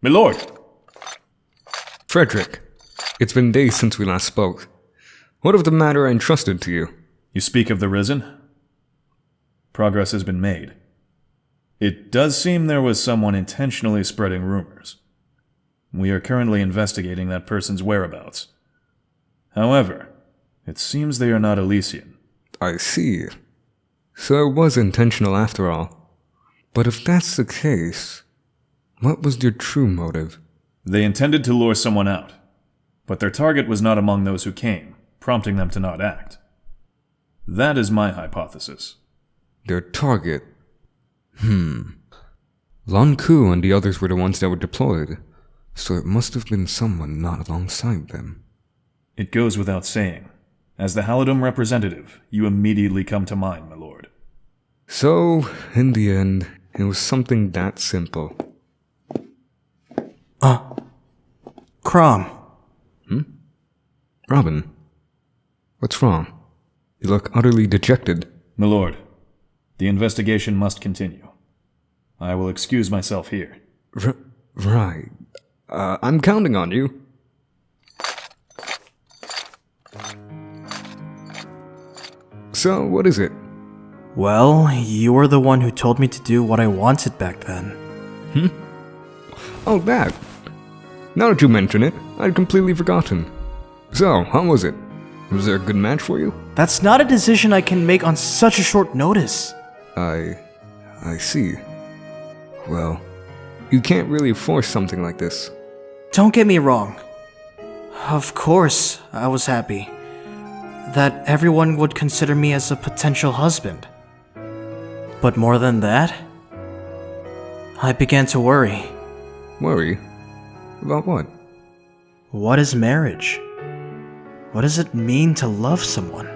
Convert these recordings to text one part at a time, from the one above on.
My lord! Frederick, it's been days since we last spoke. What of the matter I entrusted to you? You speak of the Risen? Progress has been made. It does seem there was someone intentionally spreading rumors. We are currently investigating that person's whereabouts. However, it seems they are not Elysian. I see. So it was intentional after all. But if that's the case, what was your true motive? They intended to lure someone out, but their target was not among those who came, prompting them to not act. That is my hypothesis. Their target? lon'qu and the others were the ones that were deployed, so it must have been someone not alongside them. It goes without saying. As the Halidom representative, you immediately come to mind, my lord. So, in the end, it was something that simple. Chrom. Robin, what's wrong? You look utterly dejected. My lord, the investigation must continue. I will excuse myself here. Right. I'm counting on you. So, what is it? Well, you were the one who told me to do what I wanted back then. Oh, that. Now that you mention it, I'd completely forgotten. So, how was it? Was there a good match for you? That's not a decision I can make on such a short notice. I see. Well, you can't really force something like this. Don't get me wrong. Of course, I was happy that everyone would consider me as a potential husband. But more than that, I began to worry. Worry? About what? What is marriage? What does it mean to love someone?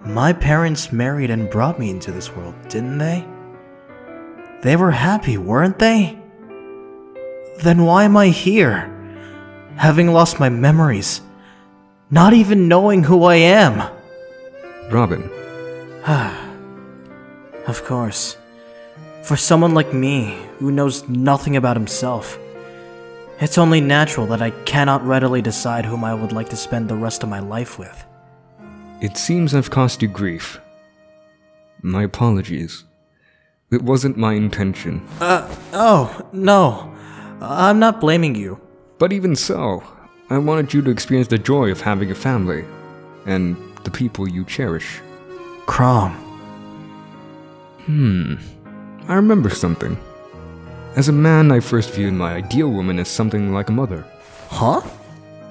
My parents married and brought me into this world, didn't they? They were happy, weren't they? Then why am I here, having lost my memories, not even knowing who I am? Robin. Of course. For someone like me, who knows nothing about himself, it's only natural that I cannot readily decide whom I would like to spend the rest of my life with. It seems I've caused you grief. My apologies. It wasn't my intention. Oh, no. I'm not blaming you. But even so, I wanted you to experience the joy of having a family, and the people you cherish. Chrom. I remember something. As a man, I first viewed my ideal woman as something like a mother. Huh?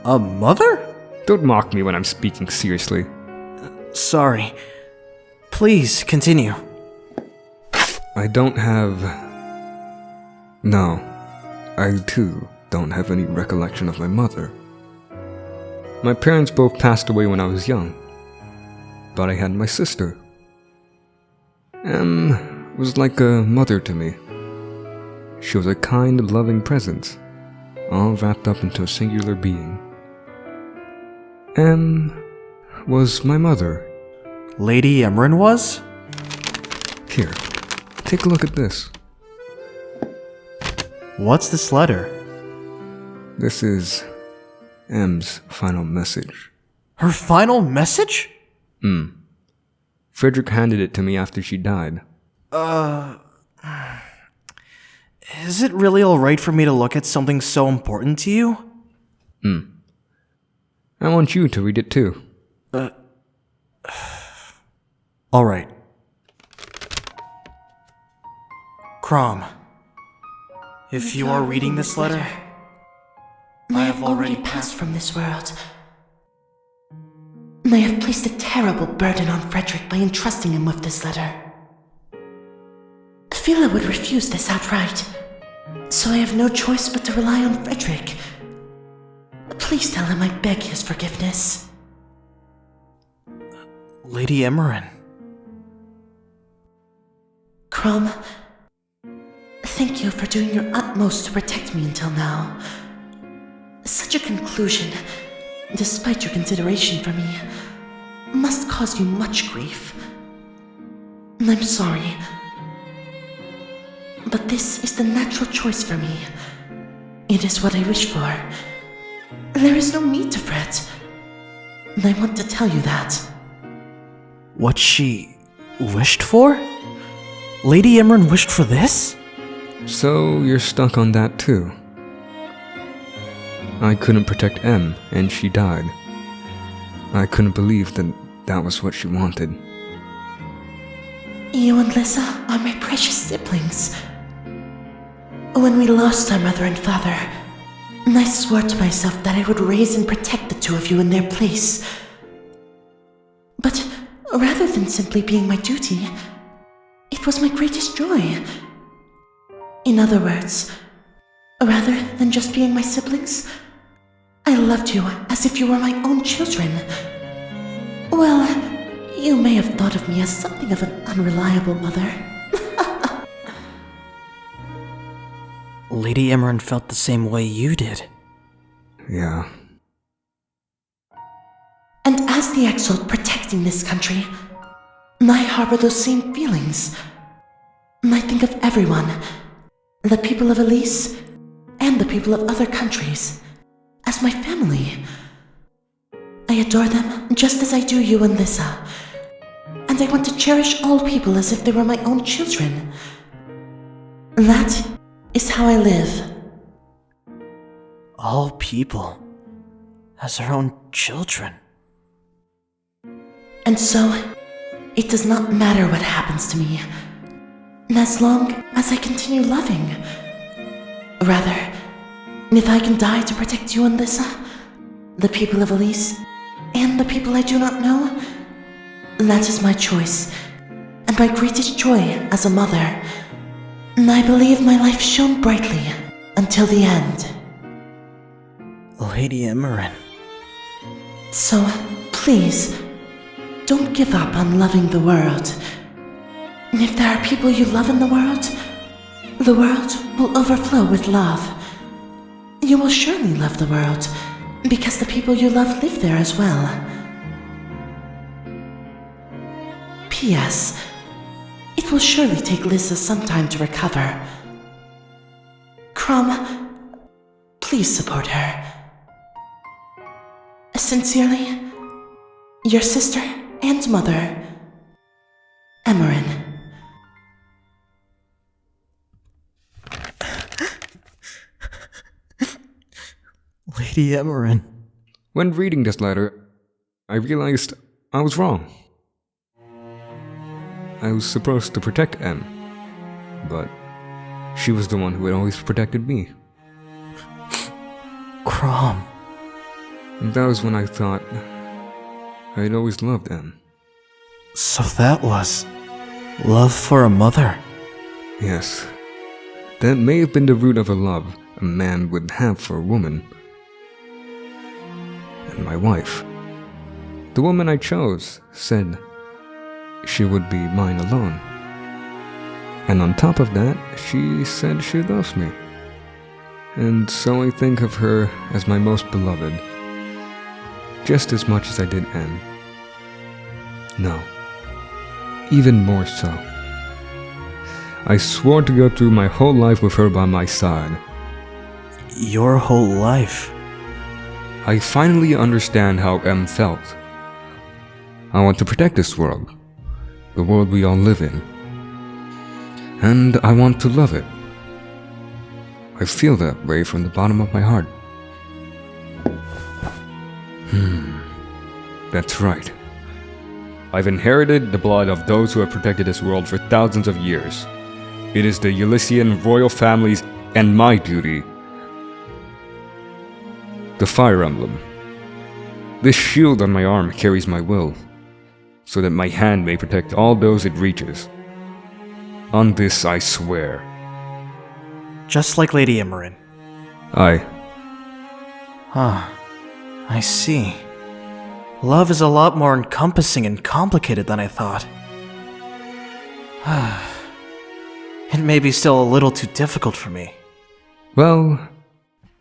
A mother? Don't mock me when I'm speaking seriously. Sorry. Please, continue. I don't have... No, I too don't have any recollection of my mother. My parents both passed away when I was young, but I had my sister. Em was like a mother to me. She was a kind, loving presence, all wrapped up into a singular being. Em was my mother. Lady Emmeryn was? Here, take a look at this. What's this letter? This is Em's final message. Her final message? Frederick handed it to me after she died. Is it really alright for me to look at something so important to you? I want you to read it too. Alright. Chrom, if you are reading this letter, I have already passed from this world. I have placed a terrible burden on Frederick by entrusting him with this letter. Phila would refuse this outright, so I have no choice but to rely on Frederick. Please tell him I beg his forgiveness. Lady Emmeryn. Chrom, thank you for doing your utmost to protect me until now. Such a conclusion, despite your consideration for me, must cause you much grief. I'm sorry, but this is the natural choice for me. It is what I wish for. There is no need to fret. I want to tell you that. What she wished for? Lady Emmeryn wished for this? So you're stuck on that too. I couldn't protect Em, and she died. I couldn't believe that that was what she wanted. You and Lissa are my precious siblings. When we lost our mother and father, I swore to myself that I would raise and protect the two of you in their place. But rather than simply being my duty, it was my greatest joy. In other words, rather than just being my siblings, I loved you as if you were my own children. Well, you may have thought of me as something of an unreliable mother. Lady Emmeryn felt the same way you did. Yeah. And as the Exalt protecting this country, I harbor those same feelings. I think of everyone, the people of Elise, and the people of other countries, as my family. I adore them just as I do you and Lissa, and I want to cherish all people as if they were my own children. That is how I live. All people as their own children. And so, it does not matter what happens to me, as long as I continue loving. Rather, if I can die to protect you and Lissa, the people of Elise, and the people I do not know, that is my choice, and my greatest joy as a mother. I believe my life shone brightly until the end. Lady Emmeryn. So, please, don't give up on loving the world. If there are people you love in the world will overflow with love. You will surely love the world, because the people you love live there as well. P.S. It will surely take Lissa some time to recover. Chrom, please support her. Sincerely, your sister and mother, Emmeryn. Lady Emmeryn. When reading this letter, I realized I was wrong. I was supposed to protect Em, but she was the one who had always protected me. Chrom. And that was when I thought I had always loved Em. So that was love for a mother. Yes, that may have been the root of a love a man would have for a woman. And my wife, the woman I chose, said she would be mine alone. And on top of that, she said she loves me. And so I think of her as my most beloved, just as much as I did Em. No, even more so. I swore to go through my whole life with her by my side. Your whole life? I finally understand how Em felt. I want to protect this world, the world we all live in. And I want to love it. I feel that way from the bottom of my heart. That's right. I've inherited the blood of those who have protected this world for thousands of years. It is the Elysian royal families and my duty. The fire emblem. This shield on my arm carries my will, so that my hand may protect all those it reaches. On this I swear. Just like Lady Emmeryn. Aye. I see. Love is a lot more encompassing and complicated than I thought. It may be still a little too difficult for me. Well,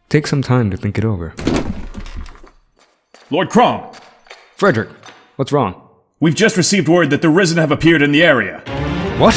take some time to think it over. Lord Chrom, Frederick, what's wrong? we've just received word that the Risen have appeared in the area. What?